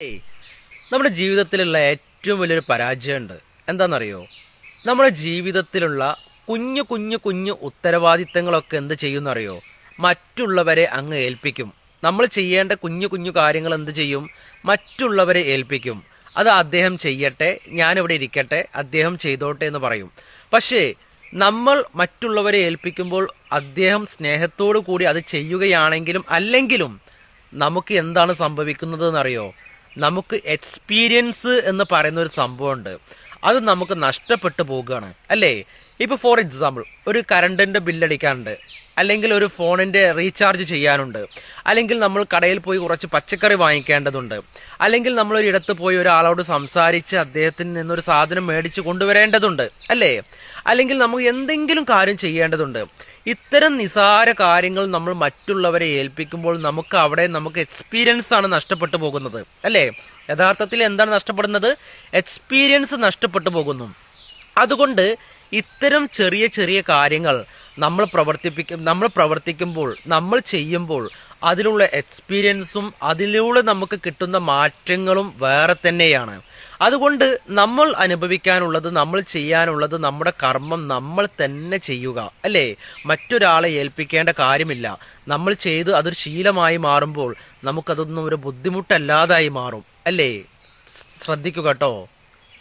ഏയ് നമ്മുടെ ജീവിതത്തിലുള്ള ഏറ്റവും വലിയൊരു പരാജയമുണ്ട്. എന്താണെന്നറിയോ? നമ്മുടെ ജീവിതത്തിലുള്ള കുഞ്ഞു കുഞ്ഞു കുഞ്ഞു ഉത്തരവാദിത്തങ്ങളൊക്കെ എന്ത് ചെയ്യുമെന്നറിയോ? മറ്റുള്ളവരെ അങ്ങ് ഏൽപ്പിക്കും. നമ്മൾ ചെയ്യേണ്ട കുഞ്ഞു കുഞ്ഞു കാര്യങ്ങൾ എന്ത് ചെയ്യും? മറ്റുള്ളവരെ ഏൽപ്പിക്കും. അത് അദ്ദേഹം ചെയ്യട്ടെ, ഞാനിവിടെ ഇരിക്കട്ടെ, അദ്ദേഹം ചെയ്തോട്ടെ എന്ന് പറയും. പക്ഷേ നമ്മൾ മറ്റുള്ളവരെ ഏൽപ്പിക്കുമ്പോൾ അദ്ദേഹം സ്നേഹത്തോടു കൂടി അത് ചെയ്യുകയാണെങ്കിലും അല്ലെങ്കിലും നമുക്ക് എന്താണ് സംഭവിക്കുന്നത് എന്നറിയോ? നമുക്ക് എക്സ്പീരിയൻസ് എന്ന് പറയുന്ന ഒരു സംഭവമുണ്ട്. അത് നമുക്ക് നഷ്ടപ്പെട്ടു പോകുകയാണ്, അല്ലേ? ഇപ്പൊ ഫോർ എക്സാമ്പിൾ, ഒരു കറണ്ടിന്റെ ബില്ലടിക്കാനുണ്ട്, അല്ലെങ്കിൽ ഒരു ഫോണിന്റെ റീചാർജ് ചെയ്യാനുണ്ട്, അല്ലെങ്കിൽ നമ്മൾ കടയിൽ പോയി കുറച്ച് പച്ചക്കറി വാങ്ങിക്കേണ്ടതുണ്ട്, അല്ലെങ്കിൽ നമ്മൾ ഒരിടത്ത് പോയി ഒരാളോട് സംസാരിച്ച് അദ്ദേഹത്തിന് നിന്നൊരു സാധനം മേടിച്ച് കൊണ്ടുവരേണ്ടതുണ്ട്, അല്ലേ? അല്ലെങ്കിൽ നമുക്ക് എന്തെങ്കിലും കാര്യം ചെയ്യേണ്ടതുണ്ട്. ഇത്തരം നിസാര കാര്യങ്ങൾ നമ്മൾ മറ്റുള്ളവരെ ഏൽപ്പിക്കുമ്പോൾ നമുക്ക് എക്സ്പീരിയൻസ് ആണ് നഷ്ടപ്പെട്ടു പോകുന്നത്, അല്ലേ? യഥാർത്ഥത്തിൽ എന്താണ് നഷ്ടപ്പെടുന്നത്? എക്സ്പീരിയൻസ് നഷ്ടപ്പെട്ടു പോകുന്നു. അതുകൊണ്ട് ഇത്തരം ചെറിയ ചെറിയ കാര്യങ്ങൾ നമ്മൾ പ്രവർത്തിക്കുമ്പോൾ, നമ്മൾ ചെയ്യുമ്പോൾ അതിലുള്ള എക്സ്പീരിയൻസും അതിലൂടെ നമുക്ക് കിട്ടുന്ന മാറ്റങ്ങളും വേറെ തന്നെയാണ്. അതുകൊണ്ട് നമ്മൾ അനുഭവിക്കാനുള്ളത്, നമ്മൾ ചെയ്യാനുള്ളത്, നമ്മുടെ കർമ്മം നമ്മൾ തന്നെ ചെയ്യുക, അല്ലേ? മറ്റൊരാളെ ഏൽപ്പിക്കേണ്ട കാര്യമില്ല. നമ്മൾ ചെയ്ത് അതൊരു ശീലമായി മാറുമ്പോൾ നമുക്കതൊന്നും ഒരു ബുദ്ധിമുട്ടല്ലാതായി മാറും, അല്ലേ? ശ്രദ്ധിക്കുക കേട്ടോ.